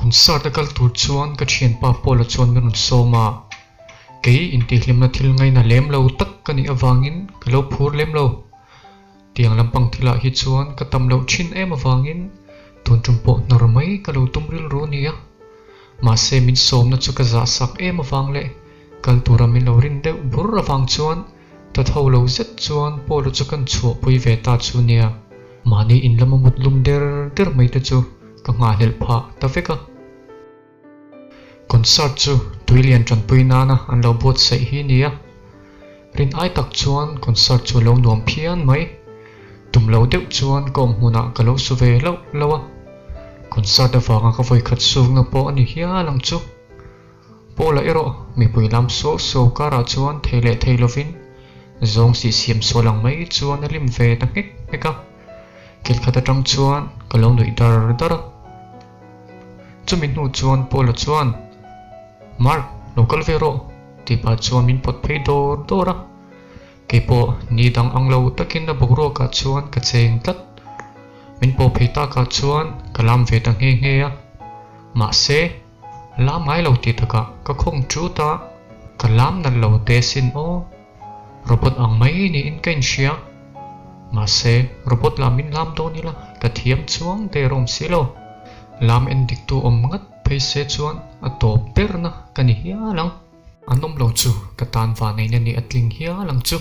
concert akal tur chuan ka thian pa pola chuan min soma ke inti hlimna thil ngai na lem lo tak kani awangin kalo phur lem lo tiang lampang thila hi chuan ka tam lo thin em awangin tun tumpo normai kalo tumril ro nia ma se min som na chu ka za sak em awang le kal tura min lo rin deuh bur awang chuan ta tho lo zet chuan polo chu kan chu pui ve ta chu nia mani in lama mut lum der mai ta chu ka nga hel pha ta veka concert chu tuilian tran pui na na an lo bot sei hi nia rin ai tak chuan concert chu lo nuam phian mai tum lo deuh chuan kom huna ka lo su ve lo lawa concert awanga ka voi khat sung na po ani hia lang chu pola ero mi pui lam so kara chuan theile theilovin zong si siam so lang mai chuan lim ve ta hek heka kel khata tang chuan ka lo noi dar chumin nu chuan pola chuan mark local vero ti pa chuan min pot phei dora ke po ni dang anglo takin na bogro ka chuan ka cheng tlat min po phei ta ka chuan kalam ve ta nge a ma se lam mai lo ti taka ka khong chu ta kalam nan lo te sin o robot ang mai ni in kain sia ma se robot lamin lam do ni la ka thiam chuang te rom silo lam en dik tu om ngat phei se chuan a top per na kani hia lang anom lo chu ka tan wa nei na ni atling hia lang chu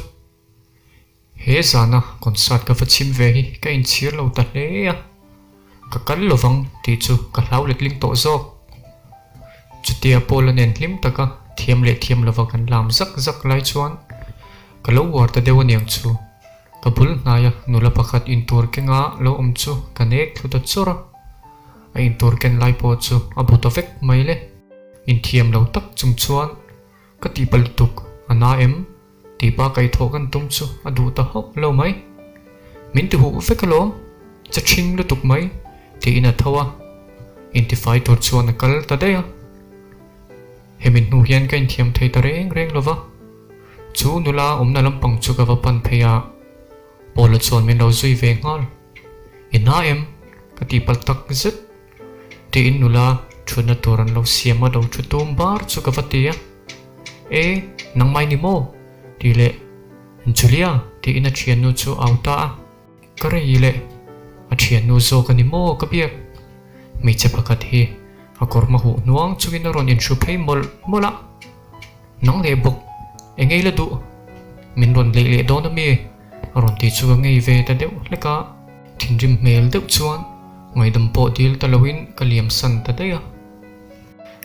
he zana concert ka fachim ve hi ka in chir lo ta hle a ka kal lovang ti chu ka hlau letling to zo chutia polanen hlim taka thiam le thiam lova kan lam zak lai chuan ka lo war ta dewaniang chu ka bul hnaya nula pakhat in tur kenga lo om chu kanek thuta chora a in tur ken lai po chu abuta vek mai le in thiam lo tak chum chuan ka ti pal tuk ana em ti pa kai tho kan tum chu adu ta hop lo mai min tu hu vek lom cha thing lu tuk mai ti ina thawa in ti fai tur chuan kal ta de hemin nu hian kain thiam thei ta reng lova chu nula omna lampang chu ka va pan pheya pola chuan min lo zui ve ngal ina em ka ti pal tak zet ti in nula thuna turan lo siama do thu tum bar chu ka vatia e nang mai ni mo ti le julia ti ina thian nu chu auta kare ile a thian nu zo ka ni mo ka biak mi che pakhat hi a korma hu nuang chugin ron in thu phei mola nang le bok engei la du min ron le do na mi ron ti chu ngei ve ta deuh leka thinrim mel deuh chuan ngai dam po dil talawin kaliam san ta deya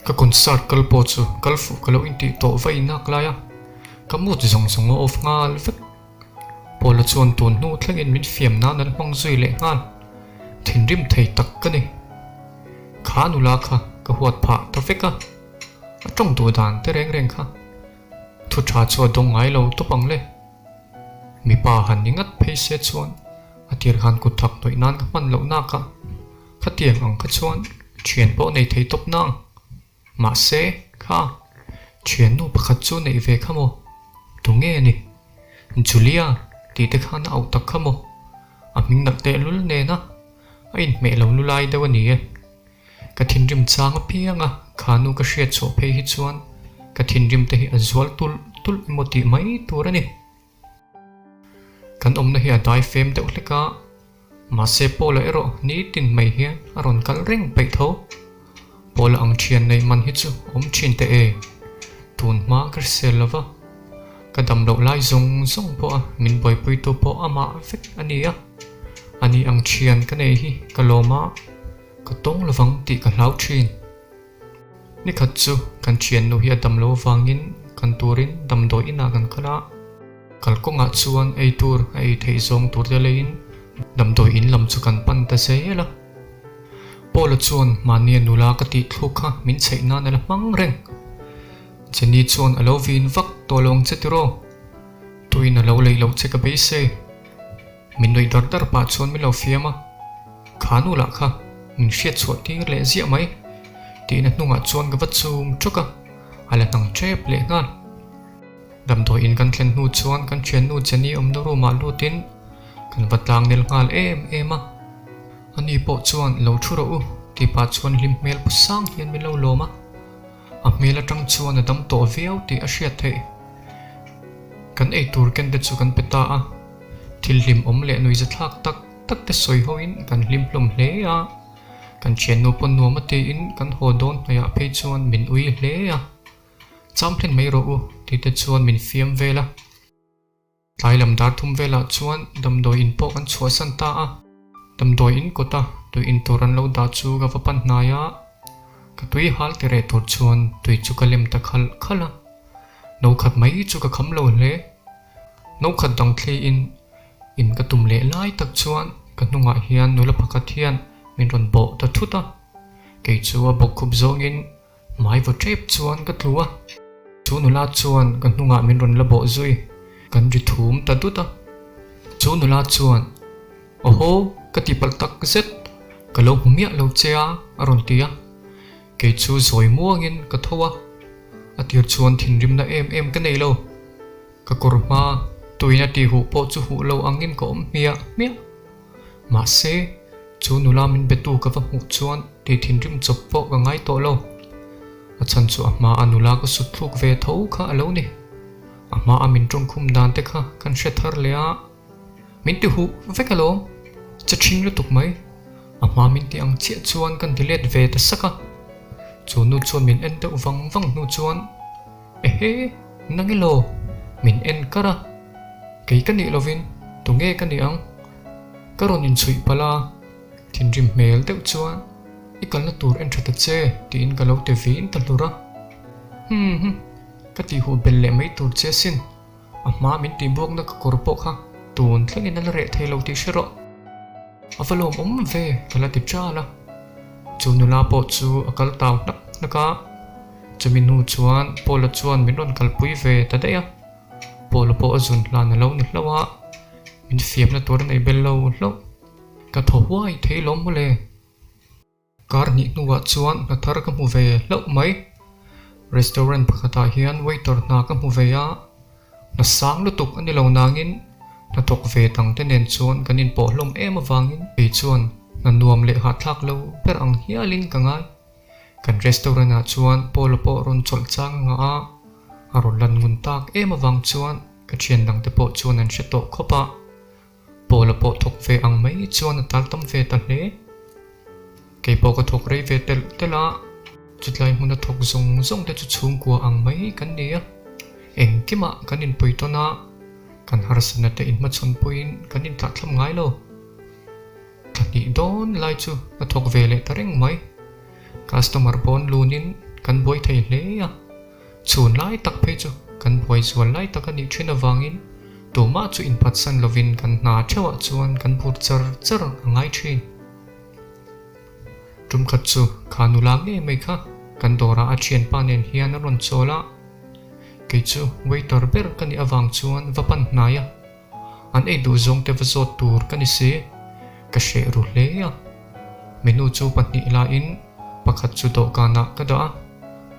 ka concert kal po chu kalfu kalo in ti to vai nak laya kamut zong of ngal vek pola chuan tun nu thlangin min fiam na nan hmang zui le ngal thinrim thei tak ka ni khanu la kha ka huat pha ta veka atong tu dan te reng kha thu tha chu dong ngai lo to pang le mi pa han ningat phei se chuan atir khan ku thak noi nan ka man lo na ka khatiang ang ka chuan thian po nei thei top nang ma se kha thian nu pakhat chu nei ve khamo tu nge ni julia ti te khan au tak khamo aming nak te lul ne na ain me lo lulai dawani e ka thinrim chang a pianga khanu ka hriat chaw phei hi chuan ka thinrim te hi azwal tul moti mai turani kan omna hi adai fem de uhleka ma se pola ero ni tin mai hian aron kal reng pe tho pola ang thian nei man hi chu om thin te e tun ma kar selova ka dam lo lai zong po a min boy pui to po ama vek ania ani ang thian ka nei hi kaloma ka tong lawang ti ka hlau thin ni khat chu kan thian nu hi dam lo wangin kan turin dam do ina kan khala kalkonga chuan ei tur ei thei zong tur de lein dam do in lam chu kan pan ta seela pola chuan mania nula ka ti thukha min cheina na la mang reng cheni chuan alovin vak tolong chetiro tuina lo lei lo cheka be se min noi dar pa chuan mi lo fiama khanu la kha min hriat chhuat ti le zia mai ti na hnunga chuan ka vachum thuka ala nang trep le ngal dam do in kan thlen nu chuan kan thian nu cheni om no ro ma lutin kan vatlang nel ngal em ema ani po chuan lo thuro u ti pa chuan lim mel pu sang hian min lo loma a mel atang chuan a dam to viau ti a hriat thei kan ei tur ken te chu kan peta a thil lim om le nui za thlak tak tak te soi hoin kan lim plum hle a kan chen no pon no ma te in kan ho don ya phe chuan min ui hle a champlen mai ro u ti te chuan min fiam vela tlai lam dar thum vela chuan damdoi in po kan chua san ta a damdoi in kota tu in toran lo da chu ga va pan na ya ka tui hal te re tur chuan tui chu ka lem ta khal khala no khat mai chu ka kham lo hle no khat dang thli in ka tum le lai tak chuan ka nunga hian nula pakhat hian min ron bo ta thuta ke chu a bok khup zong in mai vo trep chuan ka tluwa chu nula chuan ka nunga min ron la bo zui kan ri thum ta duta chu nula chuan oho ka ti pal tak zet ka lo humia lo chea aron tia ke chu zoi muangin ka thowa atir chuan thin rim na em ka nei lo ka korma tuina ti hu po chu hu lo angin ko mia ma se chu nula min betu ka va mu chuan ti thin rim chop po ka ngai to lo a chan chu ama anula ko su thluk ve tho kha alo ni ama amin trong khum dan te kha kan hre thar le a min ti hu vekalo cha thing lu tuk mai ama min ti ang che chuan kan dilet ve ta saka chu nu chuan min en te wang nu chuan ehe nangilo min en kara kei kan ni lovin tu nge kan ni ang karon in chui pala thin rim mel te chuan ikal na tur en thata che ti in kalo te vin ta lura ka ti hu belle mai tur che sin ama min ti bok na ka korpo kha tun thleng in al re thelo ti shero avalom ve kala ti chala chu nula po chu akal taw nak naka chumin nu chuan pola chuan min ron kalpui ve ta deya polo po azun la na lo ni hlawa min fiam na tur nei bel lo hlo ka tho huai theilom mole kar ni nuwa chuan na thar ka mu ve lo mai restaurant pakhata hian waiter na ka mu ve ya na sang lu tuk ani lo nangin na tok ve tang te nen chuan kanin po hlom em awangin pe chuan na nuam le ha thlak lo per ang hialin ka ngai kan restaurant a chuan polo po ron chol chang nga a aron lan ngun tak em awang chuan ka thian dang te po chuan an hreto khopa polo po thok ve ang mai chuan tal tam ve ta hle ke po ka thok rei ve tel tela chutlai huna thok zong te chu chung kwa ang mai kan nia eng kima kanin poitona kan harsana te in ma chon puin kanin ta thlam ngai lo kani don lai chu ka thok ve le tareng mai customer bon lunin kan boi thei hle ya chun lai tak phe chu kan boi zual lai tak ani thina wangin to ma chu in patsan lovin kan na thewa chuan kan phur char ngai thin tum khat chu khanula nge mai kha kan dora a thian panen hian ron chola ke chu waiter ber kan awang chuan vapan naya an ei du zong te vazot tur kan se ka she ru hle ya menu chu patni la in pakhat chu do kana ka da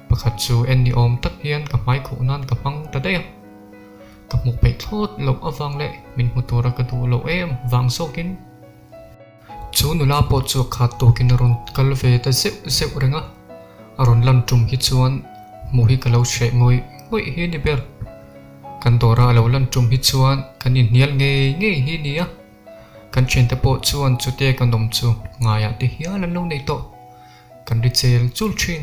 pakhat chu en ni om tak hian ka mai khu nan ka mang ta de ka muk pe thot lo awang le min mutura ka du lo em wang sokin chu nula po chu khat to kin ron kalve ta zeu renga aron lam tum hi chuan mu hi kalo she ngoi hi ni ber kan dora lo lan tum hi chuan kan in nial nge hi ni a kan chen te po chuan chu te kan dom chu nga ya ti hian lan lo nei to kan ri chel chul thin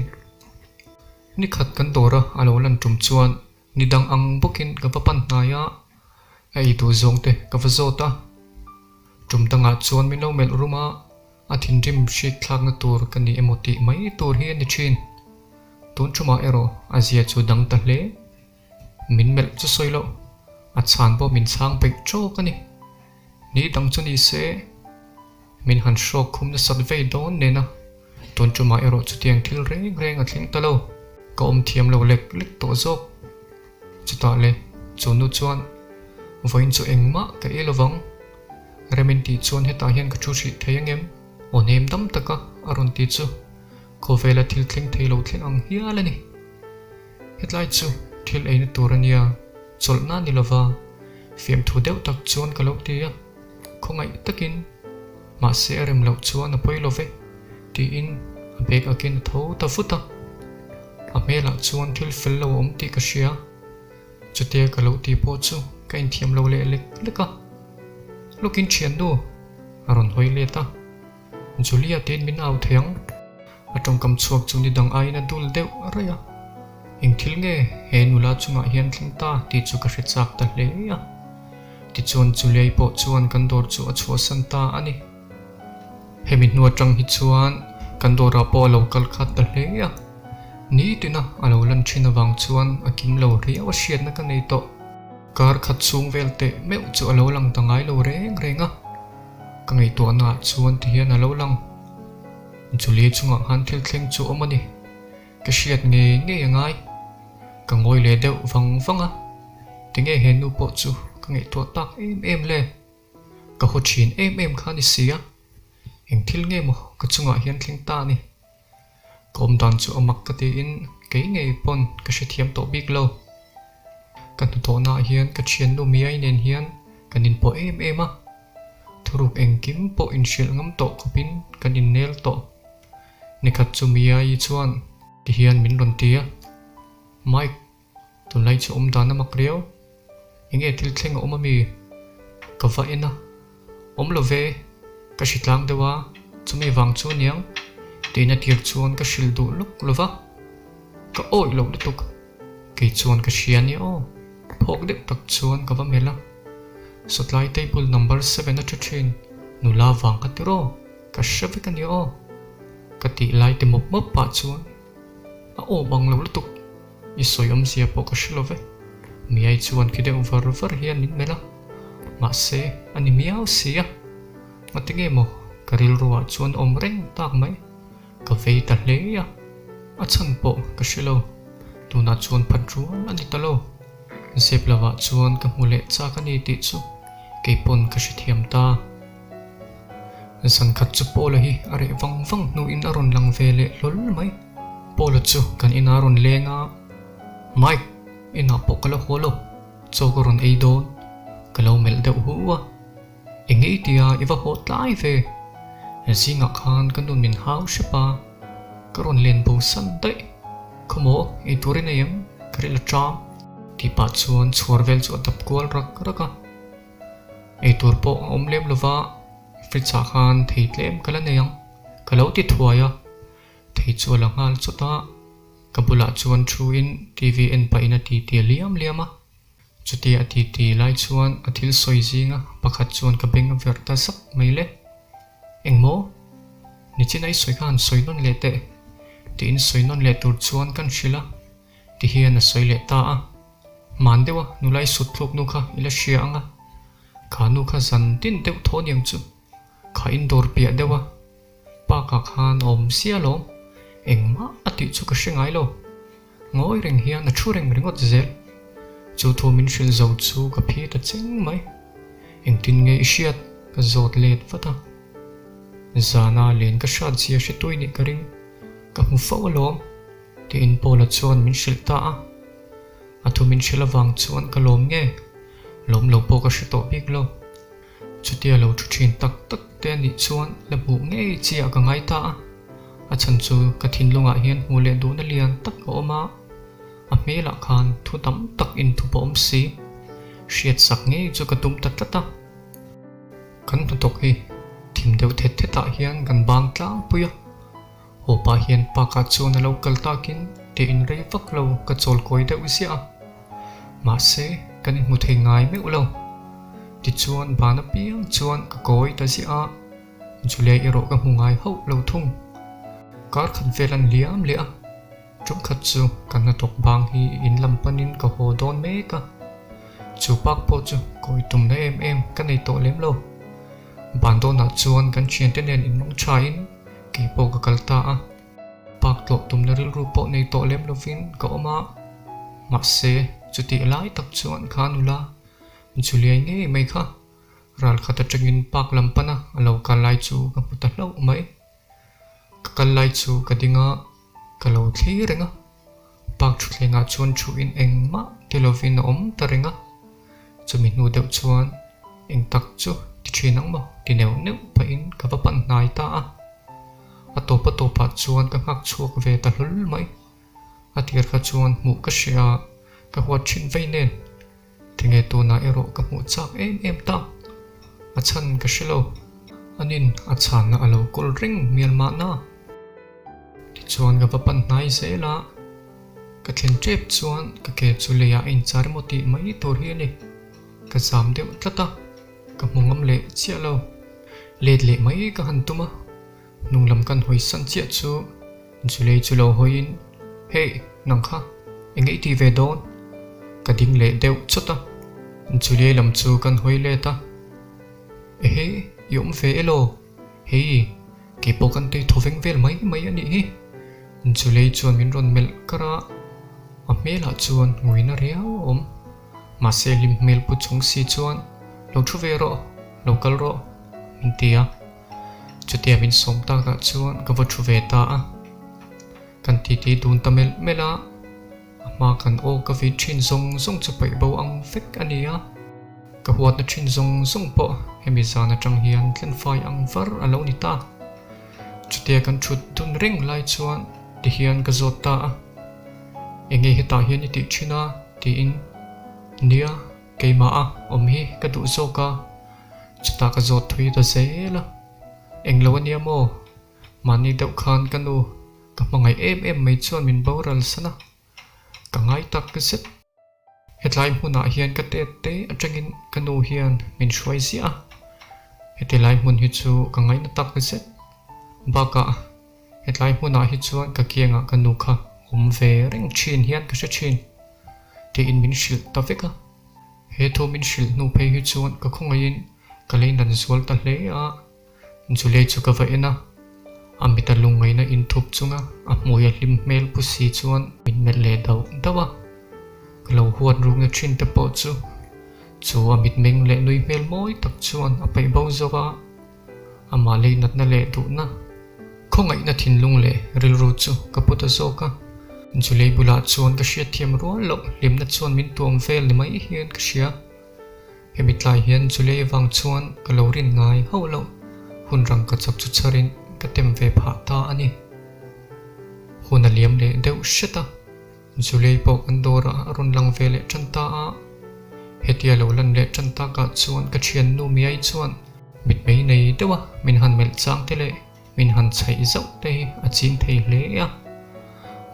ni khat kan dora alo lan tum chuan ni dang ang bukin ka papan na ya ai tu zong te ka vazota tum tanga chuan min lo mel ruma a thin rim shi thlak na tur kan ni emoti mai tur hi ni thin tun chuma ero azia chu dang ta hle min mel chu soilo a chan bo min sang pe cho kani ni dang chu ni se min han shok khum na sat ve don ne na tun chuma ero chu tiang thil reng a thling ta lo ka om thiam lo lek to zok chu ta le chu nu chuan voin chu engma ka elovang remin ti chuan heta hian ka chu thi theyangem onem dam taka aron ti chu ko vela thil tling theilo thleng ang hialani hetlai chu thil eina turania cholna ni lova fiam thu deuh tak chuan ka lo tia khongai takin ma se rem lo chuan a poilo ve ti in bek akin tho ta futa a me la chuan thil fel lo om ti ka sia chutia ka lo ti po chu ka in thiam lo le leka lukin thian du aron hoi le ta Julia tin min au theng atong kam chuak chu ni dang ai na dul deuh araya ing thil nge he nula chunga hian thlingta ti chu ka hrichak ta hle ya ti chuan Julia po chuan kan dor chu a chua san ta ani hemi nuwa tang hi chuan kan dora po local khat ta hle ya ni tina alo lan thina wang chuan a kim lo ri aw siat na ka nei to kar khat chung velte meu chu alo lang tangai lo reng renga ka ngei to na chuan ti hian alo lang Julia chunga han thil thleng chu omani ka siat nge ngai ka ngoi le deuh wanga ti nge he nu po chu ka ngei to tak em le ka ho thin em khani sia eng thil nge mo ka chunga hian thling ta ni kom dan chu amak ka ti in ke ngei pon ka she thiam to big lo kan to na hian ka thian nu mi ai nen hian kanin po em a thuruk eng kim po in shil ngam to khopin kanin nel to nikhat chu mi ai chuan ti hian min ron tia Mike tu lai chu dan amak riau enge thil thleng omami ka va ena lo ve ka shitlang dewa chumi wang chu niang tina tir chuan ka shil du luk lova ka oi lo le tuk ke chuan ka shiani o phok de tak chuan ka va mela sotlai table number 7 at train nula wang ka tiro ka shave ka ni o ka ti lai te mop pa chuan a o bang lo le tuk I soyom sia po ka shilove mi ai chuan ki de over hian nin mela ma se ani miao sia matinge mo karil ruwa chuan om reng tak mai ka vei ta hle ya a chan po ka shilo tuna chuan phan chuan ani talo sep lawa chuan ka mule cha ka ni ti chu ke pon ka shi thiam ta san khat chu polo hi are wang nu in aron lang vele lol mai polo chu kan in aron lenga Mike ina po kala holo chokoron ei don kalo mel de huwa engei tia iwa hot lai ve singa khan kanun min hau shepa karon len bo san dai komo e turin ayam karila tram ti pa chuan chorvel chu tap kwal raka e tur po omlem lova fritsa khan theitlem kala neyang kalo ti thuaya thei chu langal chuta kabula chuan thuin TVN pa ina ti liama chuti ati lai chuan athil soi zinga pakhat chuan ka benga verta sak maile engmo nichinai soi khan soi non lete tin soi non le tur chuan kan shila ti hian a soi le ta a mandewa nulai sutluk nu kha ila shia anga khanu kha zan tin deu thoniang chu kha indoor pia dewa pa ka khan om sia lo engma ati chu ka shengai lo ngoi reng hian na thu reng ringot zel chu thu min shil zo chu ka phi ta cheng mai eng tin nge ishiat ka zot let fata zana len ka shat sia she toini ka ring ka mu fo lo ti in pola chuan min shil ta a thu min shil awang chuan ka lom nge lom lo po ka shito big lo chutia lo thu thin tak te ni chuan la bu nge chia ka ngai ta a chan chu ka thin lunga hian hule du na lian tak oma a mela khan thu tam tak in thu pom si shiat sak nge chu ka tum ta ta kan tu tok hi thim deu the ta hian kan bang tlang puya ho pa hian pa ka chu na local takin te in rei vak lo ka chol koi deu sia ma se kan mu thei ngai me ulo ti chuan bana piang chuan ka koi ta sia Julia iro ka hungai ho lo thung kar khat velan liam le a chum khat chu kan na tok bang hi in lampanin ka ho don me ka chu pak po chu koi tum na em ka nei to lem lo ban do na chuan kan chien ten in mong chain ki po ka kalta a pak to tum na ril ru po nei to lem lo vin ka oma ma se chuti lai tak chuan khanula Julia nge mai kha ral khata tengin pak lampana alo ka lai chu ka puta lo mai kalai chu kadinga kalo thli renga pak thu thlenga chuan thu in engma tilovin om tarenga chumi nu deuh chuan eng tak chu ti thinang mo ti neu pa in ka pa pan nai ta topa chuan ka ngak chuak ve ta hlul mai atir kha chuan mu ka hria ka huat thin vei nen tinge tuna ero ka mu chak em ta achan ka shilo anin achan na alo kul ring Myanmar na ti chuan ga papan nai zela ka thlen trep chuan ka ke chuleya in charmoti mai tur hi ni ka zam deuh tlata ka mungam le chialo let le mai ka han tuma nunglam kan hoi san chia chu chulei chulo hoin hey nang kha engei ti ve don ka ding le deuh chota chulei lam chu kan hoi le ta he yom ve elo hey ke pokan te thoveng vel mai ani hi chulei chuan min ron mel kara a mela chuan nguina riau om ma se lim mel pu chung si chuan lo thu ve ro local ro min tia chutia min som ta ka chuan ka va thu ve ta a kan ti tun tamel mela ma kan o ka vi thin zong chu pai bo ang fek ania ka huat na thin zong po hemi zana tang hian tlen fai ang var alo ni ta chutia kan thut tun ring lai chuan ti hian ka zot ta a enge heta hian ti thina ti in nia keima a om hi ka du zoka chuta ka zot thui ta zela englo ania mo mani deuh khan kanu ka mangai em mai chuan min boral sana ka ngai tak ka set hetlai hmuna hian ka te atangin kanu hian min shwai zia hetlai hmun hi chu ka ngai na tak ka set baka hetlai hmuna hi chuan ka kianga kanu kha ve reng chin hian ka se chin te in min shil ta veka he tho min shil nu phei hi chuan ka khongain ka lein dan zual ta hle a chulei chu ka va ena amita lungai na in thup chunga a moya lim mel pusi chuan min mel le dawa kalo huan rung na thin te po chu amit meng le nui mel moi tak chuan a pai bo zowa ama le nat na le du na khongai na thin lung le ril ru chu ka puta zoka chulei bula chuan ka hria thiam rual lo lim na chuan min tuam vel ni mai hian ka hria hemitlai hian chulei wang chuan ka lo rin ngai ho lo hun rang ka chak chu charin ka tem ve pha ta ani huna liam le deuh sheta chulei po andora ron lang ve le chanta a hetia lo lan le chanta ka chuan ka thian nu mi ai chuan mit mei nei dewa min han mel chang te le min han chai zau te a chin thei hle a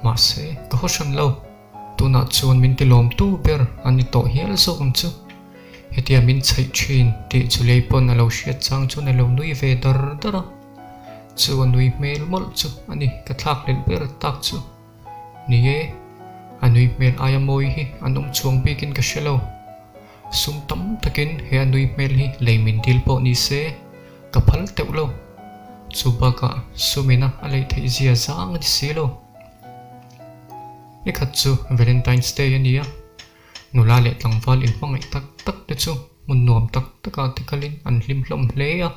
ma se ka hoshan lo tuna chuan min tilom tu ber ani to hial so um chu hetia min chai thin ti chulei pon alo hriat chang chu alo nui ve dar chu nui mel mol chu ani ka thlak lel ber tak chu ni e anui mel aya moi hi anum chuang bikin ka shelo sum tam takin he anui mel hi leimin dil po ni se ka phal teulo chu baka sumina alei thei zia zang ni silo nikhat chu Valentine's Day ania nula le tlangwal in mangai tak te chu mun nuam tak taka tikalin an hlim hlom hle a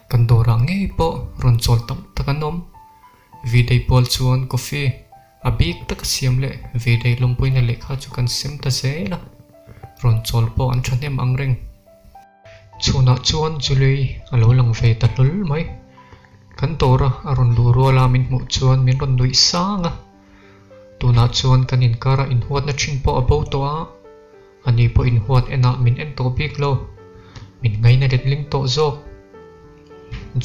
kan dora nge po ron chol tam takanom videi pol chuan coffee a big tak siam le videi lompoi na lekha chu kan sem ta zela ron chol po an thanem ang reng chuna chuan chulei alo lang ve ta hlul mai kan dora aron lu rola min mu chuan min ron nui sanga tuna chuan kan in kara in huat na thin po abo to a ani po in huat ena min en to big lo min ngai na det ling to zok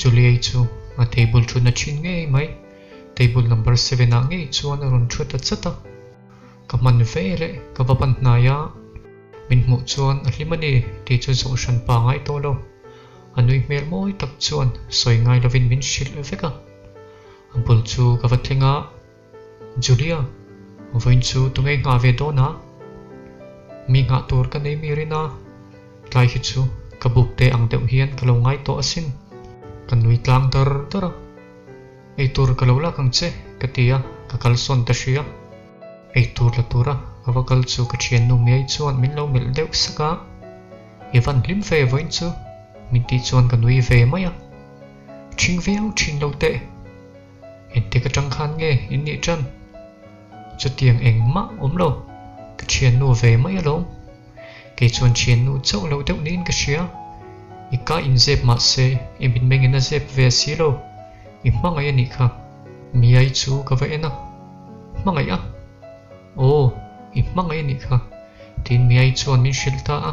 chulei chu a table chu na thin nge mai table number 7 a nge chuan ron thu ta chata ka man vele ka vapan na ya min mu chuan a hlimani ti chu zo shan pa ngai to lo anui mel moi tak chuan soi ngai lovin min shil veka ampul chu ka vatlinga Julia voin chu tungai nga ve do na mi nga tur ka nei mi rina tlai hi chu ka buk te ang deuh hian ka lo ngai to asin kan nui tlang dar ei tur ka lo la kang che ka tia ka kalson ta hria ei tur la tura ka vakal chu ka thian nu mi ai chuan min lo mel deuh saka evan lim ve voin chu min ti chuan ka nui ve maya thing veo thin lo te en te ka tang khan nge in ni chan chu tiang eng ma om lo ka thian nu ve mai alo ke chuan thian nu chau lo deuh nin ka hria ika in zep ma se e min meng in a zep ve si lo Mangai ani kha mi ai chu ka ve na mangai a o mangai ani kha tin mi ai chuan min shilta a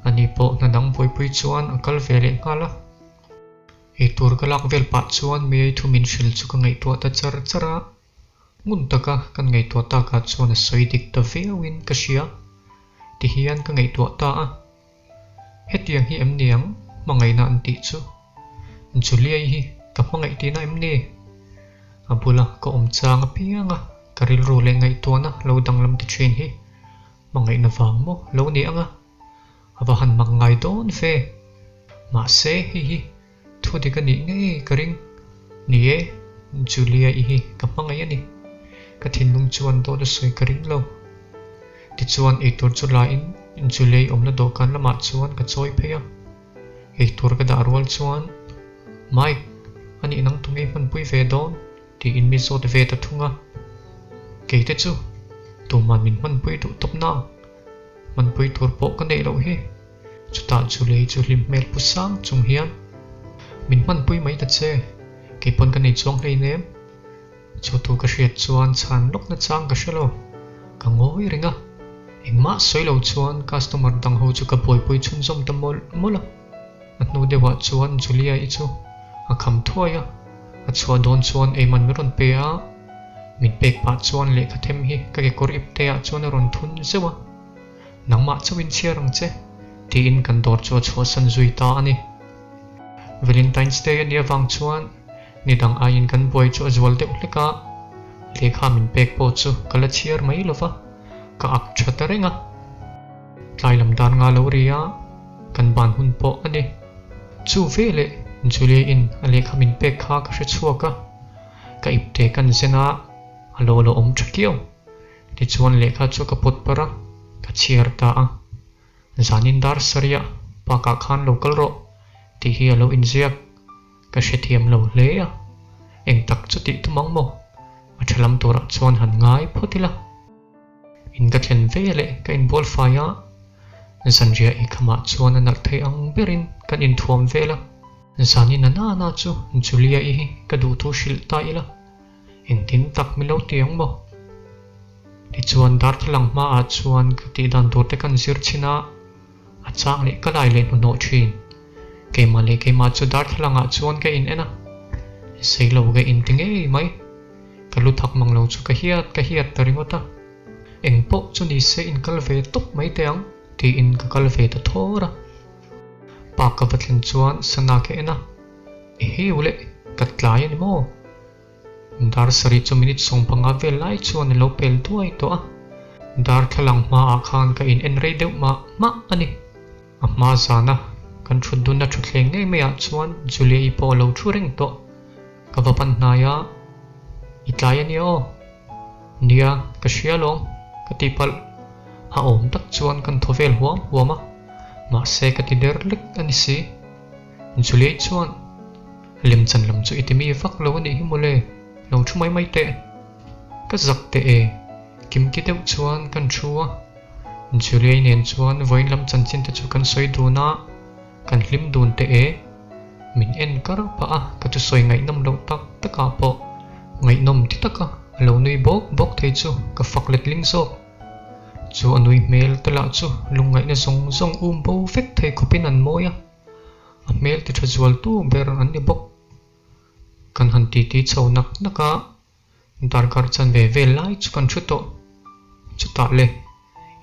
ani po na dang pui chuan akal vele ngala e tur kalak vel pa chuan mi ai thu min shil chu ka ngai to ta chara ngun taka kan ngai to ta ka chuan a soi dik ta vewin ka sia ti hian ka ngai to ta a hetiang hi em niang mangai na an ti chu Julia hi ka mangai ti na em ni abula ko chang pianga karil ro le ngai to na lo dang lam ti chen hi mangai na wang mo lo ni anga ava han mangai don fe ma se hi thu de ka ni nge karing ni e Julia hi ka mangai ani ka thin lung chuan to da soi karing lo ti chuan e tur chu la in Julia omna do kan lama chuan ka choi pheya e tur ka da rol chuan Mike ani nang tungai man pui ve don ti in mi so de ve ta thunga ke te chu to man pui tu top na man pui tur po ka nei lo hi chu ta Julia chu lim mel pu sang chung hian min man pui mai ta che ke pon ka nei chong hlei nem chu tu ka hriat chuan chan lok na chang ka shelo ka ngoi ringa engma soi lo chuan customer dang ho chu ka pui chun som ta mola at no dewa chuan Julia I chu a kham thuaya a chua don chuan e man ron pe a min pek pa chuan le khathem hi ka ke kor ip te a chuan ron thun zewa nangma chuin chiarang che ti in kan dor chu chho san zui ta ani Valentine's Day ani awang chuan ni dang a in kan boy chu azwal de ulika lekha min pek po chu kala chiar mai lova ka ak thatarenga tlailam dan nga lo ria kan ban hun po ani chu vele Julia in alekha min pek kha ka hrechuaka ka ipte kan zena alo om thakio ti chuan lekha chu ka pot para ka chiar ta a zanin dar saria pa ka khan local ro ti hi alo inziak ka hrethiam lo hle a eng tak chu ti tumang mo a thalam tora chuan han ngai photila in ka thlen vele ka in bol faya zanria I khama chuan an al thei ang berin kan in thuam vela zanin na chu Julia hi ka du thu shil ta ila in tin tak mi lo tiang mo ti chuan dar thalang ma a chuan ka ti dan tur te kan zir china a chang le ka lai le no thin ke ma chu dar thalang a chuan ka in ena sei lo ga in tinge mai ka lu thak mang lo chu ka hiat taringota eng po chu ni se in kalve top mai teang ti in ka kalve ta thora pa ka vatlen chuan sana ke ena e he ule katlai ani mo dar sari chu minute song panga vel lai chuan lo pel tuai to a dar thalang ma a khan ka in rei deuh ma ani a ma zana kan thut dun na thutleng nge me a chuan Julia I po lo thureng to ka vapan hnaya itlai ani o nia ka hrialong ka tipal ha om tak chuan kan thovel huama ma se ka ti der lek ani si Julia chuan lim chan lam chu itimi vak lo ani himole lo thumai mai te ka zak te e kim ki deuh chuan kan thua Julia nen chuan voin lam chan chin te chu kan soi duna kan hlim dun te e min en kar pa a ka chu soi ngai nam lo tak taka po ngai nom ti taka lo nui bok thei chu ka faklet ling so chu anui mel tala chu lungai na zong bo fek thei khopin an moya a mel ti thajwal tu ber an ni bok kan han ti chho nak naka darkar chan ve lai chu kan thuto chu ta le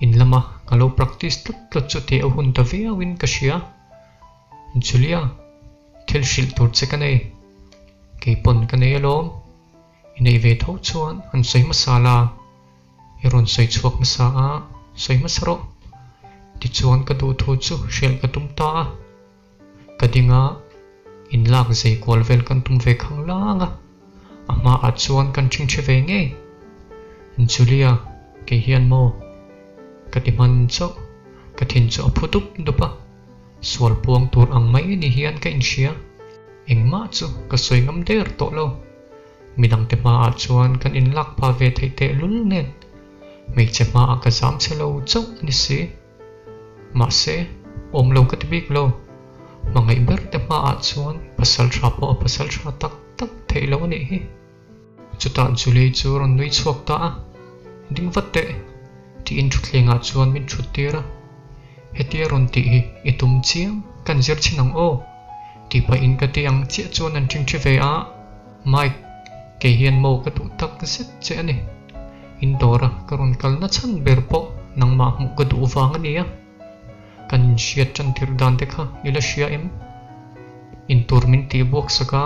in lama kalo practice tlot chu te a hun ta ve win ka sia Julia thil shil tur che kanei ke pon kanei alom inei ve tho chuan han soi masala iron soi chuak masa a soi masaro ti chuan ka du thu chu shel ka tum ta ka dinga in lak zei kwal vel kan tum ve khang langa ama a chuan kan thing che ve nge Julia ke hian mo ka ti man cho ka thin cho phutup dupa swal puang tur ang mai ni hian ka in sia engma chu ka soi ngam der to lo midang te ma a chuan kan in lak pa ve thei te lul nen mei che ma ka zam chelo chau ni si ma se om lo ka ti bik lo mà ngày bớt để mà át chuan pasal tra po pasal tra tak tak thấy lâu nè hi chú ta Julie chú ron nuôi chuộc ta đinh vật tệ thì in chút liền át chuan min chút tia ra hết tia ron tị itum chiang kan zir chinang o thì phải in cái tiang chia chuan an chinh chi về á mai cái hiền màu cái tụ tak rất dễ nè in dora karon kal na chan berpo nang ma mu ka du wang ania kan shiat chan thir dan te kha ila shia em in tur min ti buak saka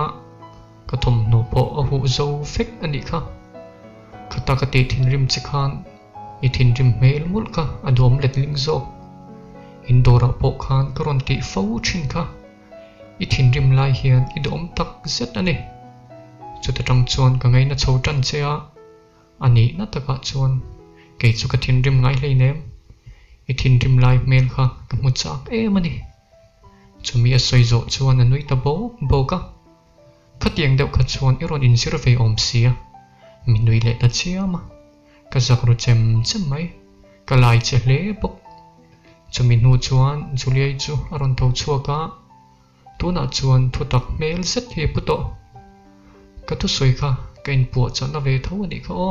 ka thom no po a hu zo fek ani kha khata ka te thin rim chi khan I thin rim mel mul ka adom let ling zo in dora po khan karon ti fo chin kha I thin rim lai hian I dom tak zet ani chu ta tang chuan ka ngai na chho tan che a ani na taka chuan ke chu ka thin rim ngai hlei nem I thin rim lai mel kha ka mu chak em ani chumi a soi zo chuan anui ta bo ka khatiang deuh kha chuan iron in sir ve om sia minui le ta chiama ka zakru chem mai ka lai che hle bok chumi nu chuan Juliai chu aron tho chuaka tuna chuan thu tak mel set hi puto ka tu soi kha ka in pu cha na ve tho ani kha o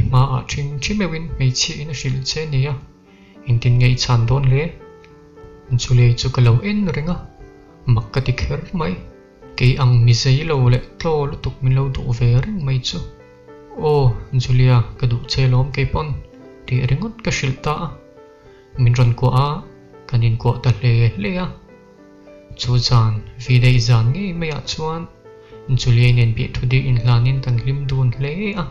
ima a thing chimewin mei chi in a hril che nia in tin ngei chan don le Juliai chu ka lo en ringa mak ka ti kher mai ke ang mi sei lo le tlo lu tuk min lo du ve ring mai chu o Julia ka du che lom ke pon ti ringot ka hril ta min ron ko a kanin ko ta le a chu chan vi dei zan nge me a chuan Julia nen bi thu di in lanin tan lim dun le a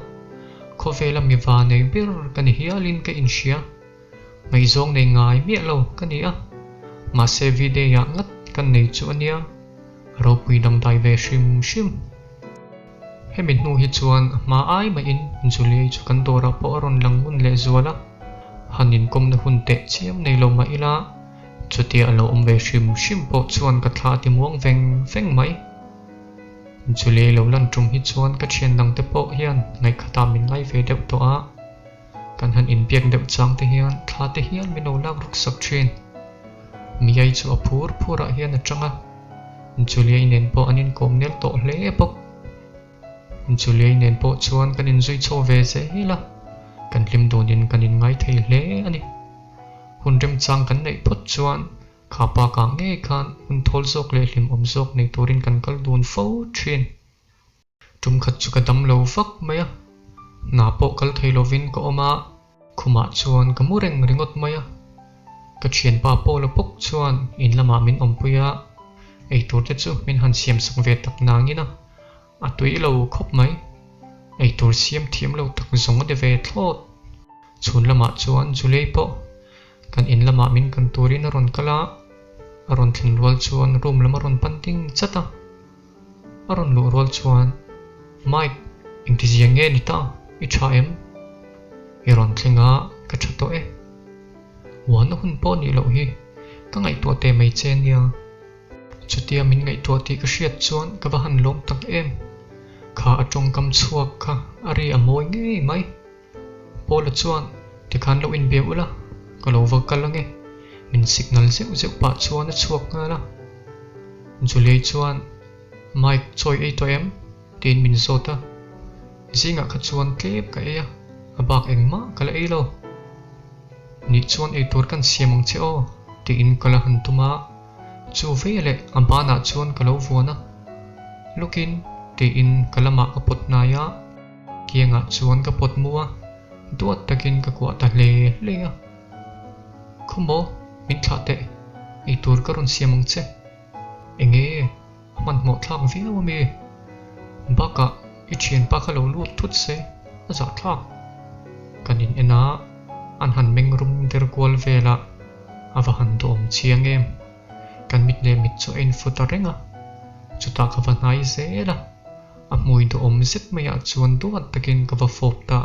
kho vela mi va nei bir kan hialin ka in sia mai zong nei ngai mi lo kan ni a ma se vi dei a ngat kan nei chu ania ro pui dang dai ve shim hemin nu hi chuan ma ai ma in Julia chu kan dora po ron langun le zuala hanin kom na hun te chiam nei lo ma ila chutia alo ve shim po chuan ka thla ti muang veng mai Julia lo lan trum hi chuan ka thian dang te po hian ngai khata min ngai ve deuh to a kan han in biak deuh chang te hian thla te hian min lo lak ruk sak thin mi ai chu a phura hian a tanga Julia nen po anin kom nel to hle pok Julia nen po chuan kan in zui cho ve se hila kan lim donin kan in ngai thei hle ani hun rem chang kan nei phot chuan khapa ka nge khan hun thol zok le lim om zok nei turin kan kal dun fo thin tum khat chu ka dam lo vak maya na po kal thei lovin ko oma khuma chuan ka mureng ringot maya ka thian pa po lo pok chuan in lama min om puya ei tur te chu min han siam sak ve tak nangina atui lo khop mai ei tur siam thiam lo tak zong de ve thlot chun lama chuan Juliai po kan in lama min kan turin aron kala aron thin rual chuan room lama ron panting chata aron lu rual chuan Mike ingti ziang nge ni ta I tha em iron thlinga ka thato e wan hun po ni lo hi ka ngai to te mai chen ya chutia min ngai to ti ka hriat chuan ka va han lom tak em kha atong kam chuak kha ari amoi nge mai pol chuan ti khan lo in beula ka lo va kal nge min signal zeu pa chuan a chuak nga la Juliai chuan Mike choi ei to em tin min sota zinga kha chuan tlep ka e abak engma kala ei lo ni chuan ei tur kan siamang che o ti in kala han tuma chu vele ambana chuan kalo vuana lukin ti in kalama ka pot na ya kianga chuan ka pot muwa duat takin ka kwa ta le ya khumbo min thate ei tur karon siamang che enge man mo thlang viaw mi baka I thian pa khalo lut thut se za thak kanin ena an han mengrum der kwal vela ava han dom chiang em kan mit le mit cho in futarenga chuta ka van hai zela a mui do om zet maya chuan duat takin ka va fop ta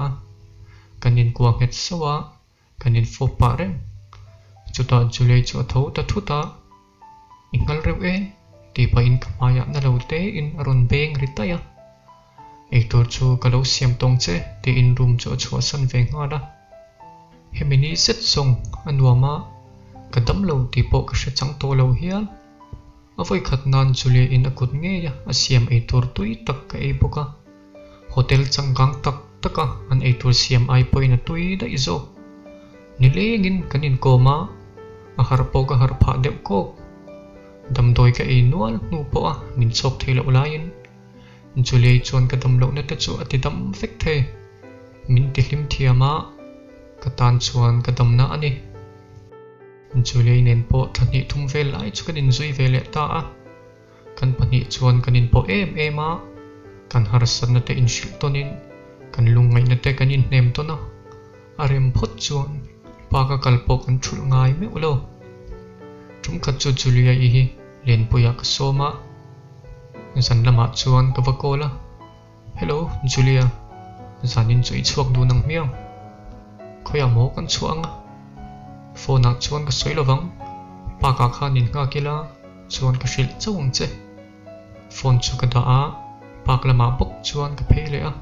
kanin kwang het sawa kanin fop pa rem chuta Juliai chu tho ta thuta ingal rew e ti pa in kamaya na lo te in aron beng ritaya ei tur chu ka lo siam tong che ti in room chu chua san ve nga da hemini set song anwama ka dam lo ti po ka hre chang to lo hian avoi khat nan Julia in akut nge ya asiam eitur tui tak ka ei boka hotel changgang tak taka an eitur siam ai poina tui da izo nilengin kanin koma a harpo ka harpha deuh ko damdoi ka ei nual nu po a min chok theilo lain Julia chuan ka damlo na te chu ati dam vek the min ti hlim thiama ka tan chuan ka damna ani Julia nen po thani thum vel ai chu kanin zui vele ta a kan pani chuan kanin po em a kan harsan na te in shil tonin kan lungai na te kanin nem to na arem phot chuan pa ka kalpo kan thul ngai me ulo thum khat chu Julia I hi len puya ka soma zan lama chuan ka vakola hello Julia zanin chu I chuak du nang miang khoya mo kan chuanga phone nak chuan ka soi lovang pa ka khanin nga kila chuan ka shil chawang che phone chu ka da a pak lama bok chuan ka phele a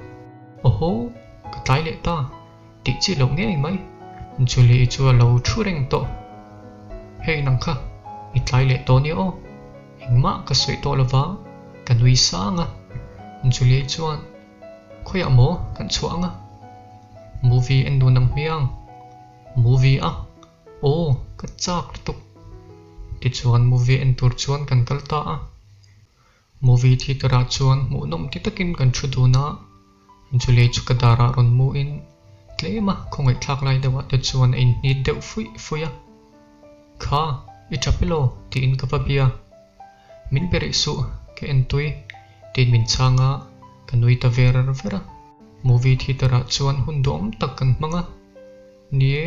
oho ka tai le ta ti chi lo nge mai Julia chu lo thureng to hey nang kha I tai le to ni o engma ka soi to lova kan wi sanga Julia chuan khoya mo kan chuanga movie en du nang miang movie a oh ka chak tuk ti chuan movie en tur chuan kan kalta a movie thi tara chuan mu nom ti takin kan thudu na Julia chu ka dara ron mu in tlema khongai thlak lai dewa te chuan in ni deuh fuya kha I chapelo ti in ka pabia min pere su ke entui tin min changa kanui ta vera movie thi tara chuan hundom tak kan manga nie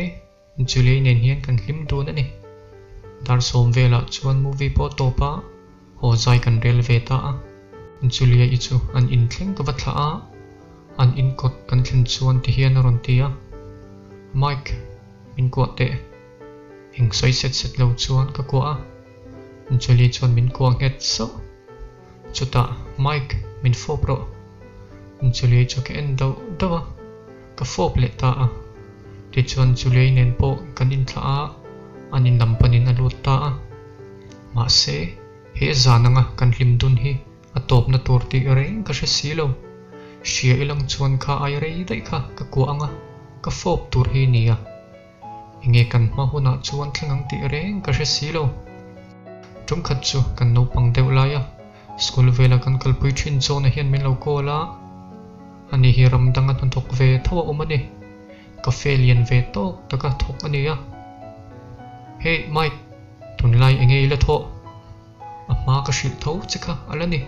Julia nen hian kan hlim du na ni dar som vela chuan movie po topa ho zai kan rel ve ta a Julia I chu an in thleng ka vatla a an in kot kan thlen chuan ti hian ron tia Mike min ko te hing soi set lo chuan ka ko a Julia chuan min ko nget so chuta Mike min fo pro Julia chu ke en dawa ka fop le ta a ti chuan Julia nen po kanin thla a anin lampanin alut ta a ma se he zananga kan hlim dun hi atop na tur ti reng ka silo shia ilang chuan kha ai rei dai kha ka ko anga ka fop tur hi nia inge kan ma huna chuan thlangang ti reng ka silo tum khat chu kan no pang deuh laia school vela kan kalpui thin chona hian min lo kola ani hi ramdanga ton thok ve thawa umani ka failien ve to taka thok ania hey Mike tunlai engei la tho ama ka shil tho chika alani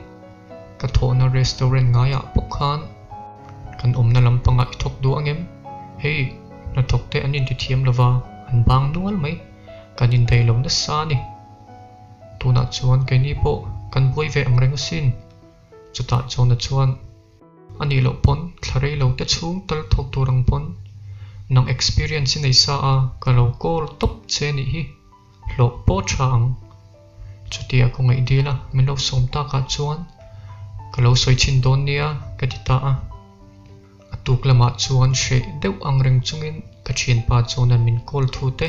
ka tho na restaurant ngaya pokhan kan omna lampanga I thok du angem hey na thok te anin ti thiam lova an bang nual mai kanin dei lo na sa ni tuna chuan ke ni po kan boi ve angreng sin chuta chona chuan ani lo pon thlare lo te chung tal thok turang pon nang experience nei sa a ka lo kol top che ni hi lo po chang chutia ko ngai dila min lo som ta ka chuan ka lo soi chin don nia ka ti ta a atuk lama chuan she deuh angreng chungin ka chin pa chuan min kol thu te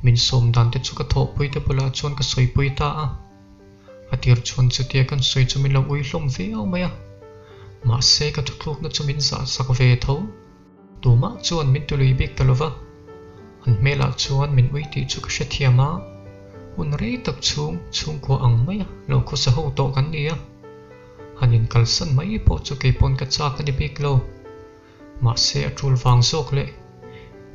min som dan te chu ka tho pui te pula chuan ka soi pui ta a atir chuan chutia kan soi chu min lo ui hlom ve au maya ma se ka thukluk na chu min za sak ve tho tuma chuan min tului bik talova an mela chuan min ui ti chu ka she thiama hun rei tak chung ko ang maya lo ko sa ho to kan nia hanin kalsan mai po chu ke pon ka cha ka ni bik lo ma se atul wang zok le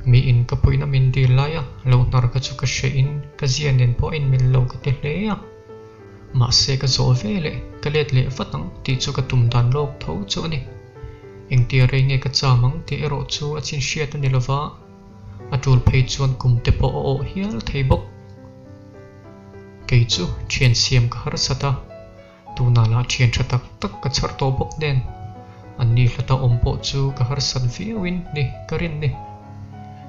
mi in ka puina min di laya lo nar ka chu ka she in ka zian den po in min lo ka te hle ya ma se ka zo ve le ka let le fatang ti chu ka tum dan lok tho chu ani eng ti re nge ka chamang ti ero chu a chin shiat ani lova atul phei chuan kum te po o hial thei bok ke chu thian siam ka har sata tuna la thian thatak tak ka char to bok den anni hlata om po chu ka har sat viewin ni karin ni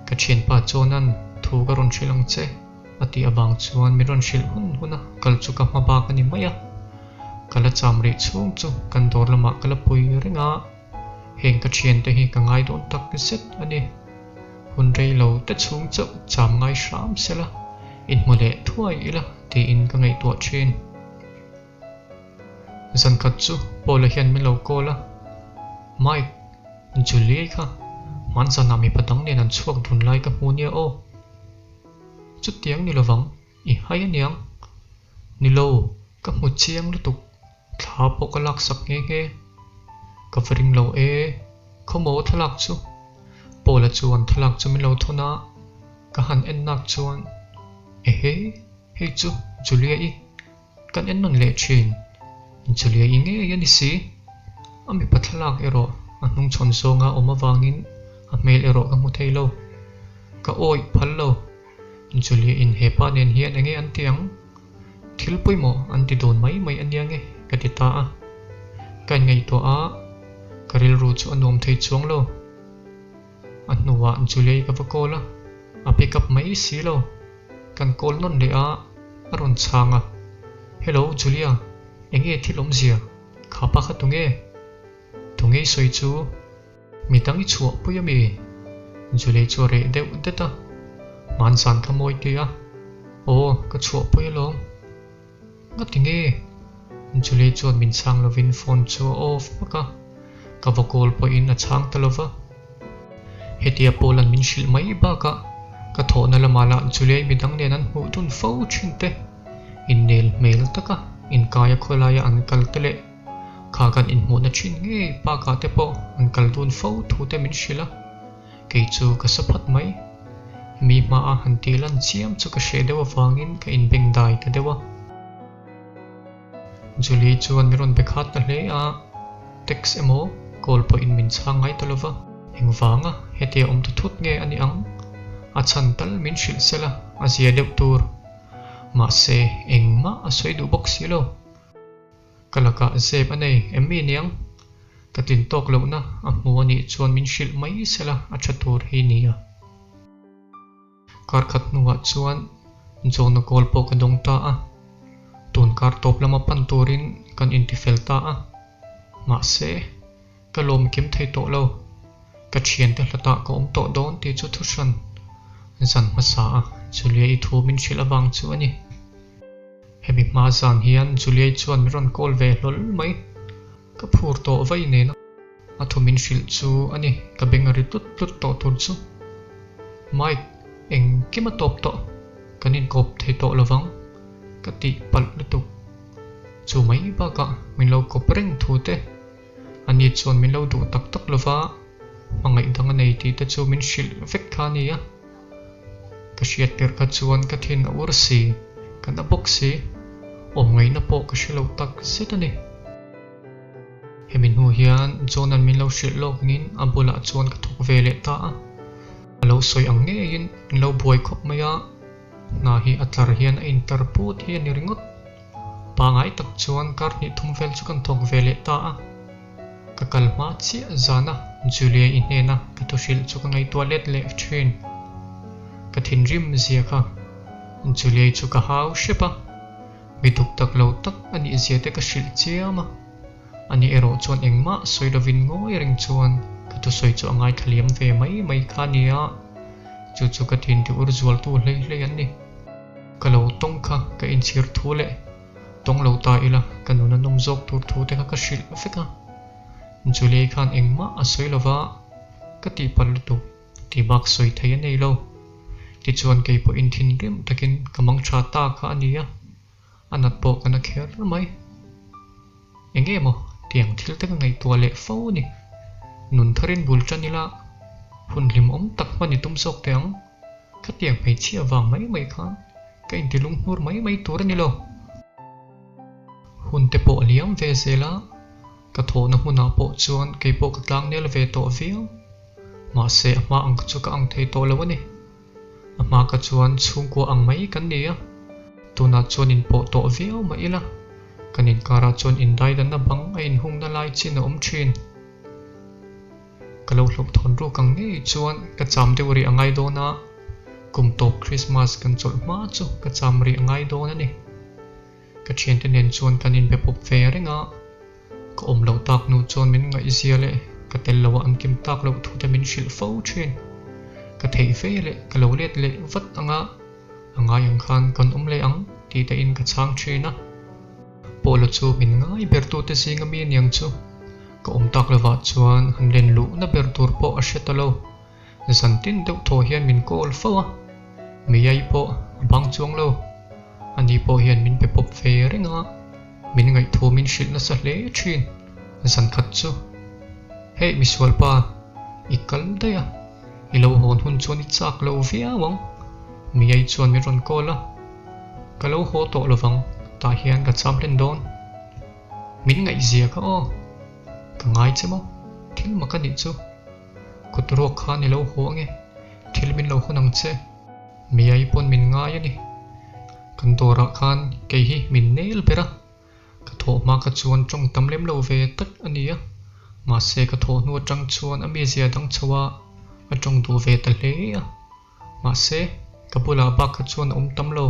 ka thian pa chonan thu ka ron thilang che ati abang chuan mi ron shil huna kal chu ka ma ba ka ni maya kala chamri chung chu kan dor lama kala pui ringa heng ka thian te hi ka ngai don tak ki set ani hun rei lo te chung chu cham ngai sham sela in mole thuai ila ti in ka ngai to thin zan khat chu Paul hian min lo kola Mike Julie kha man sa nami patang nen an chuak dun lai ka hmu nia o chu tiang ni lowang I hai aniang ni lo ka hmu chiang lutuk thla po ka lak sak nge ka varing lo khomo thalak chu Paul chuan thalak chu min lo thona ka han en nak chuan hei chu Julie kan en non le chin Julie nge yani si ami pathalak ero anung chon songa oma wangin a mail ero ka mu theilo ka oi phallo Julie in hepa nen hian enge an tiang thil poimo anti don mai aniange ka ti ta a kan ngai to a karil ru chu anom thei chuang lo annuwa Julie ka vakola a pick up mai si lo kan call non le a aron changa hello Julia enge thilom zia khapa kha tunge soi chu mitangi chuak puyami Julie chu re deu deta man san khamoi tia o ka chuak puyalong ngatinge Julie chu min sang lovin phone chu off paka ka vocal po in a chang talova hetia Poland min shil mai ba ka thona lamala Julie midang nenan hu tun fo chinte in nail mail taka in kaya kholaya an kaltele khagan in mona chin nge pa ka te po an kaldun fo thu te min shila ke chu ka saphat mai mi ma a hantilan chiam chu ka shedewa wangin ka in beng dai ka dewa Julie chu an miron bekhat na hle a text emo call po in min changai tolova engwanga hetia tu thut nge ani ang a chantal min shil sela a zia deuh tur ma se engma a soi du box silo kalaka zeb anei emmi niang katin tok lo na a hmuani chuan min shil mai sela a thatur hi nia kar khat nuwa chuan jona call po ka dong ta a tun kar top lama pan turin kan intifel ta a ma se kalom kim thei to lo ka thian te hlata ko om to don ti chu thushan zan masa a Julia I thu min shil awang chu ani hemi ma zan hian Julia chuan ron call ve hlol mai ka phur to vai ne na a thu min shil chu ani ka bengari tut to tur chu Mike eng kima top to kanin kop thei to lawang ka ti pal lutuk chu mai ba ka min lo kop reng thu te ani chuan min lo du tak lova mangai dang nei ti te chu min shil vek kha nia ka shiat ter ka chuan ka thin a ur si kan a box si om ngai na po ka shilo tak setani hemin hu hian jonan min lo shil log nin abula chuan ka thok vele ta a alo soi ang nge in lo buai khop maya na hi atlar hian a interput hian ni ringot pangai tak chuan kar ni thum vel chu kan thok vele ta a ka kalma chi zana Julia inena ka to shil chu ka ngai toilet le train ka thin rim zia kha Julia chu ka hau shepa biduk tak lo tak ani zia te ka shil chiama ani ero chuan engma soi lovin ngoi ring chuan ka to soi chu angai thaliam ve mai kha nia chu ka thin ti ur zual tu hle an ni ka lo tong kha ka in chir thu le tong lo ta ila kanuna nom jok tur thu te ka shil feka Julia khan engma a soi lova ka ti pal tu ti bak soi thai nei lo ti chuan ke po in thin rim takin kamang tha ta kha ania anat po kana kher mai enge mo tiang thil te ka ngai tua le fo ni nun tharin bul chanila hun lim om tak mani tum sok teang ka tiang phei chia wang mai khan ka in tilung hur mai tur ni lo hun te po liam ve zela ka thona huna po chuan ke po ka tlang nel ve to viau ma se ama ang chu ka ang thei to lo ni ama ka chuan chung ko ang mai kan nia tuna chuan in po to viau ma ila kanin kara chuan in dai dan na bang a in hung na lai chin om thin kalau hlop thon ru kang nge chuan ka cham te uri angai do na kum to Christmas kan chol ma chu ka cham ri angai do na ni ka chen te nen chuan kanin be pop ve renga ka om lo tak nu chuan min nga isiale ka tel lawa an kim tak lo thu te min shil fo thin ka thei fe le ka lo let le vat anga yang khan kan le ang ti ta in ka chang thina polo chu min ngai bertu te singa mi niang chu ka tak lewa chuan han len lu na bertur po a shetalo zantin deuh thaw hian min kol fawa mi ai po bang chuang lo ani po hian min pe pop ve renga min ngai thu min shil na sa hle thin zan khat chu hey miswal pa ikal daya ilo hon hun chuan I chak lo via wang mi ai chuan mi ron kola kalau ho to lovang ta hian ka cham len don min ngai zia ka o ka ngai chemo thil ma ka ni chu kutro khan ilo ho nge thil min lo hunang che mi ai pon min ngai ani kan dora khan ke hi min nel pera ka tho ma ka chuan trong tam lem lo ve tak ania ma se ka tho nu tang chuan ami zia dang chawa a trong du ve ta hle a ma se ka bula ba ka chuan tam lo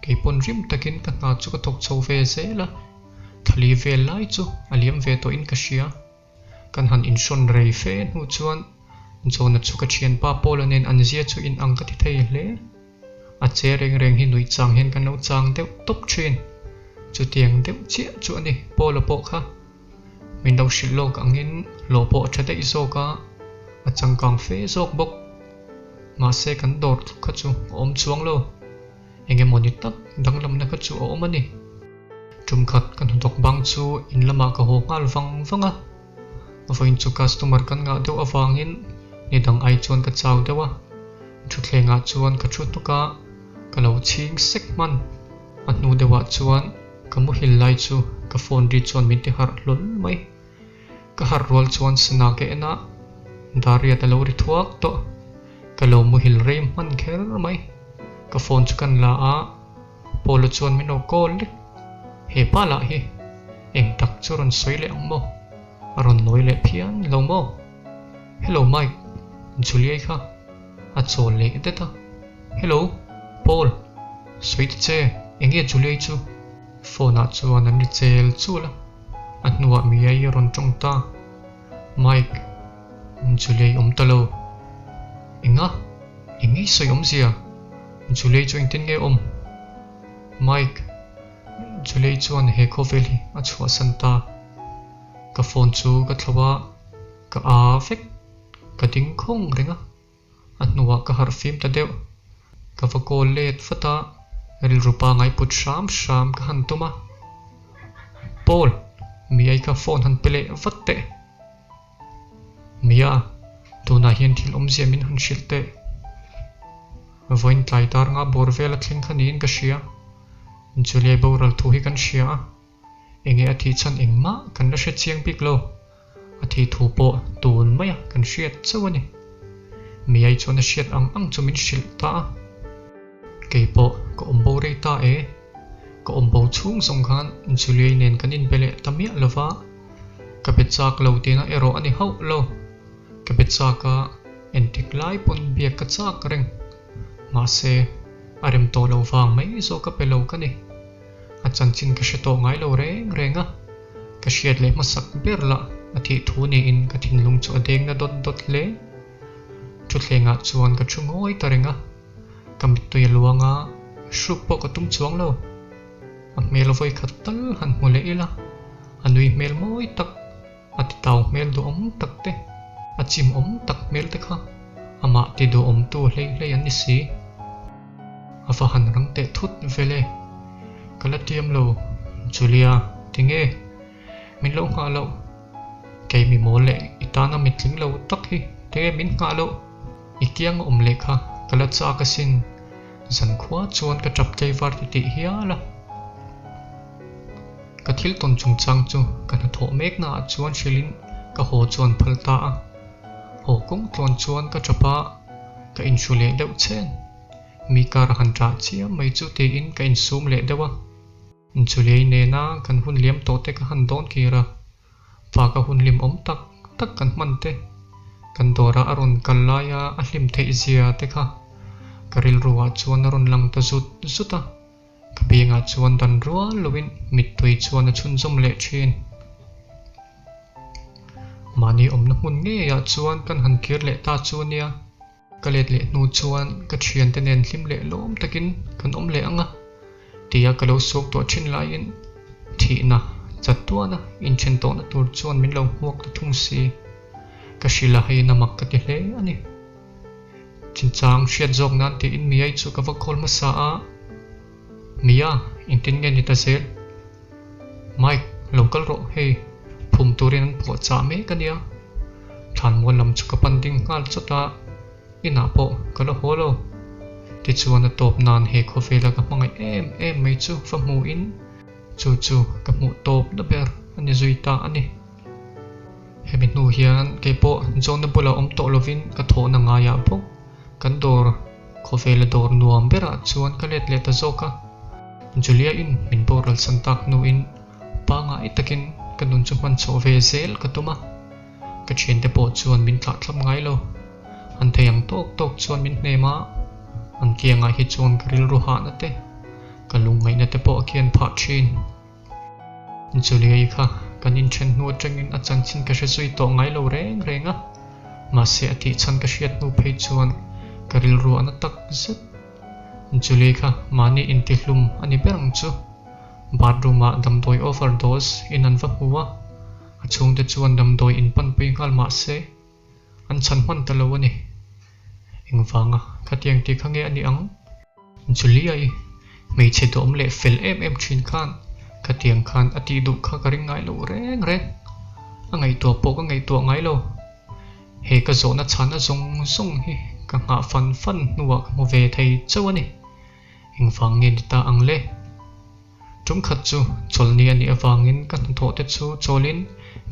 ke pon rim takin ka nga chu ka thok chho ve zela thali ve lai chu aliam ve to in ka shia kan han in shon rei fe nu chuan chona chu ka thian pa polanen an zia chu in ang ka thi thei hle a che reng reng hi nui chang hen kan no chang deuh top thin chu tiang deuh chia chu ani polo po kha min dau shil lo ka ngin lo po thate iso ka a chang kang fe zok bok ma se kan dor kha chu chuang lo enge moni tak danglam na ka chu omani tum khat kan dok bang chu in lama ka ho ngal wanga avoin chu customer kan nga deuh awangin ni dang ai chuan ka chaw dewa thu thlenga chuan ka thu tuka ka lo ching sek man anu dewa chuan ka mu hil lai chu ka phone ri chuan min ti har lol mai ka har rol chuan sna ke na daria ta lo ri thuak to ka lo mu hil rei man kher mai ka phone chu kan la a polo chuan min o call he pa la hi eng tak chu ron soi le ang mo aron noi le phian lo mo hello Mike Julia kha a chol le te ta hello Paul soi te che enge Julia chu phone a chuan an ri chel chu la an nuwa mi ai ron tong ta Mike Julia talo enga enge soi zia Julia chu tin nge Mike Julia chuan he khoveli a chua santa ka phone chu ka thlawa ka a fek ka ding khong renga atnuwa ka har fim ta deuh ka va call let fata ril rupa ngai put sham ka han tuma Paul mi ai ka phone han pele vatte mia tuna hian thil zia min han shilte voin tlai tar nga borvela thling khanin ka shia Julia boral thu hi kan shia enge athi chan engma kan la she chiang pik lo athi thu po tun maya kan shiat chawani mi ai chon a shiat ang chumin shil ta ke po ko ombo re ta e ko ombo chung song khan Julia nen kan in bele tamia lova ka petchak lo tina ero ani hau lo ka petchaka entik lai pon bia ka chak reng ma se arem to lo wang mai zo ka pelo ka ni a chanchin ka sheto ngai lo renga ka shiat le masak berla athi thu ni in ka thin lung chu adeng na dot le thu thlenga chuan ka chungoi tarenga kamit to yalwanga shrup po ka tum chuang lo a mel voi khatal han mole ila anui mel moi tak ati taw mel do tak te achim tak mel te kha ama ti do tu hlei an ni si afa han rang te thut vele kalatiam lo Julia tinge min lo nga lo kay mi mole itana mitling lo tak hi te min nga lo ikiang le kha kalatsa ka sin zan khwa chuan ka chap chei var ti hiala ka thil ton chung chang chu ka tho mek na chuan shilin ka ho chuan phalta a ho kong tlon chuan ka chapa ka inshule deuh chen mi kar han tra chia mai chu te in ka in sum le dewa Julia ne na kan hun liam to te ka han don kira fa ka hun lim tak kan man te kan dora aron kalaya a hlim thei zia te kha karil ruwa chuan aron lang ta zuta ka binga chuan dan ruwa lovin mit tui chuan a chun zom le thin mani na mun nge ya chuan kan han kir le ta chuania ka let le nu chuan ka thian te nen hlim le lom takin kan le anga tia ka lo sok to chin lai in thi na chatua na in chen to na tur chuan min lo huak ta thung si ka shila hai na mak ka ti hle ani chin chang hriat jok nan ti in mi ai chu ka vakol ma sa a mia in tin nge ni ta sel Mike local ro hey phum turin an pho cha me ka nia than mo lam chu ka panding ngal chota ina po ka lo holo ti chuan a top nan he kho fe la ka mangai em mai chu fa mu in chu ka mu top da ber ani zuita ani hemi nu hian ke po zon na bola om to lovin ka tho na nga ya po kan dor kho fe la dor nuam bera chuan ka let ta zoka Julia in min boral santak nu in pa nga itakin kanun chu man cho ve zel ka tuma ka chen te po chuan min tla thlam ngai lo an theyang tok chuan min nema an kia nga hi chuan grill ru ha na te ka lung ngai na te po kian pha chin Julia i kha kanin chen nu atangin achang chin ka shui to ngai lo renga ma se ati chan ka hriat nu phei chuan grill ru an tak zet Julia kha mani in ti hlum ani berang chu bathroom a damdoi overdose in an va huwa achung te chuan damdoi in pan pui ngal ma se an chan man ta lo ani engwanga khatiang ti khange ani ang Julia i mei che dom le fel em thin khan khatiang khan ati du kha karing ngai lo reng angai to po ka ngai to ngai lo he ka zona chana zong hi ka nga fan nuwa ka mo ve thei chawani engwang nge ta ang le tum khat chu cholni ani awangin kan tho te chu cholin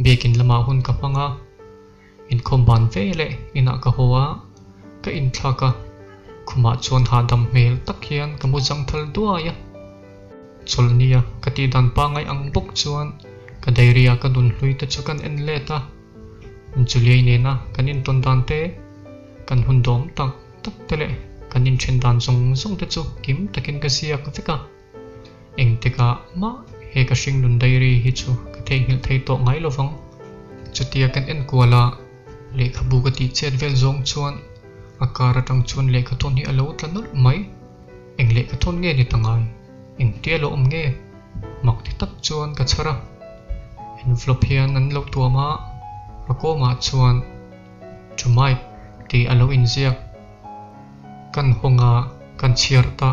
bekin lama hun ka panga in khomban vele ina ka hoa ka in thlaka khuma chon ha dam mel tak hian ka mu jang thal duaya cholnia ka ti dan pa ngai ang bok chuan ka dairia ka dun hlui te chu kan en leta Julia ne na kanin ton dan te kan hun dom tak tele kanin chen dan zong te chu kim takin ka sia ka fika eng teka ma he ka shing lun dairy hi chu ka thei to ngai lovang chutia kan en kuala le khabu ka ti chet vel zong chuan akara tang chuan le kha thon hi alo tlanul mai eng le kha thon nge ni tangai eng te lo nge mak ti tak chuan ka chara envelope hian an lo tuama ako ma chuan chumai ti alo inziak kan honga kan chiar ta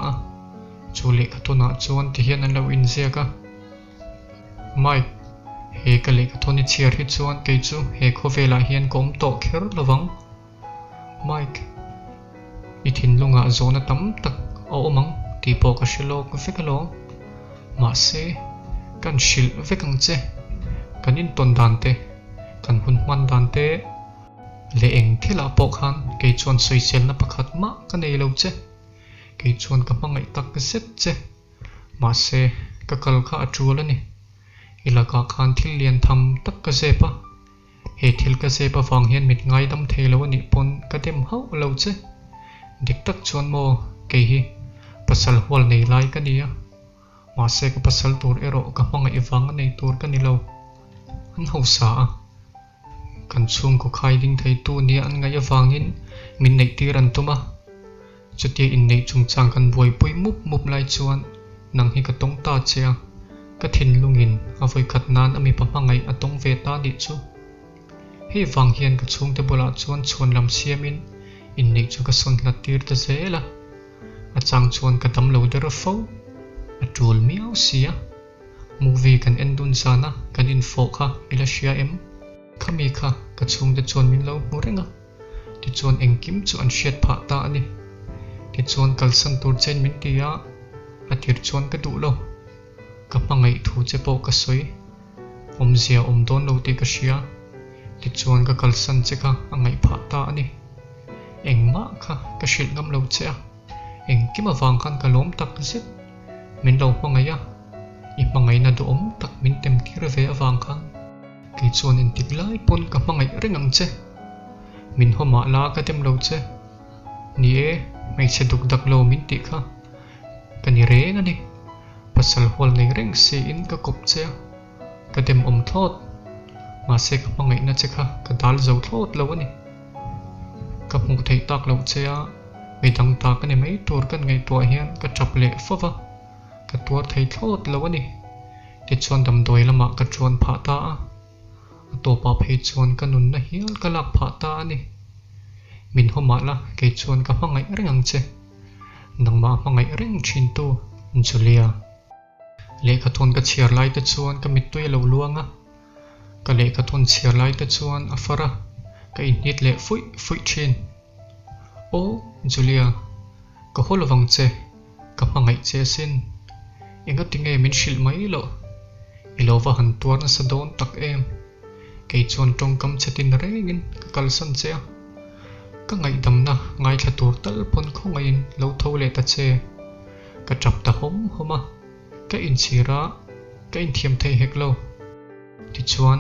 chule ka tona chuan ti hian an lo in ziaka Mike he ka le ka thoni chiar hi chuan ke chu he khovela hian kom to kher lawang Mike i thin lunga zona tam tak o omang ti po ka shilo ka fekalo ma se kan shil vekang che kanin ton dante kan hun man dante le eng thila po khan ke chuan soi sel na pakhat ma ka nei lo che ke chuan ka mangai tak ka set che ma se ka kal kha atul ani ilaka khan thil lian tham tak ka zepa he thil ka zepa wang hian mit ngai dam thelo ani pon ka dem hau lo che dik tak chuan mo ke hi pasal hol nei lai ka nia ma se ka pasal tur ero ka mangai wang nei tur ka ni lo an ho sa kan chung ko khai ding thei tu nia an ngai awangin min nei tiran tuma chutia in nei chung chang kan boi pui mup lai chuan nang hi ka tong ta chea ka thin lungin avoi khat nan ami pa mangai atong ve ta ni chu he wang hian ka chung te bola chuan chon lam siamin in nei chu ka son la tir ta zela a chang chuan ka dam lo der fo a tul miau sia movie kan endun sana kan info kha ila shia em khami kha ka chung te chon min lo murenga ti chon engkim chu an shet pha ta ani ti chuan kalsan tur chen min tia atir chuan ka du lo ka mangai thu che po ka soi omzia don lo ti ka shia ti chuan ka kalsan che kha angai pha ta ani engma kha ka shil ngam lo che engkim awang khan ka lom tak zet min lo mangaya i mangai na do om tak min tem tir ve awang khan ke chuan in tiklai pon ka mangai rengang che min homa la ka tem lo che ni e mai che duk dak lo min ti kha kani re ngani pasal hol nei reng se in ka kop che ka dem om thot ma se ka mangai na che kha ka dal zo thot lo ani ka mu thei tak lo che a mi dang ta ka ni mai tur kan ngai to hian ka chap le fawa ka tuar thei thlot lo ani ti chuan damdawi lama ka chuan phah ta a atopa phei chuan ka nun na hial ka lak phah ta ani min homa la ke chuan ka hmangai reng ang che nangma hmangai reng thin tu Julia le ka thon ka chiar lai te chuan ka mitui lo luanga ka le ka thon chiar lai te chuan afara ka inhit le fui thin o Julia ka holowang che ka hmangai che sin inga tinge min shil mai lo ilova han tuar na sadon tak em ke chuan tongkam chetin rengin ka kalsan che ka ngai damna ngai thlatur tal pon khongain lo thole ta che ka chap ta homa ka in chira ka in thiam thei hek lo ti chuan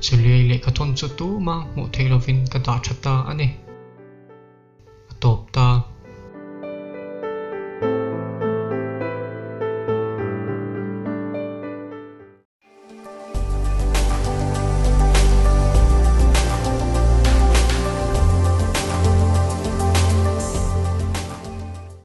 Julia le ka thon chu tu ma mu thei lovin ka da thata ani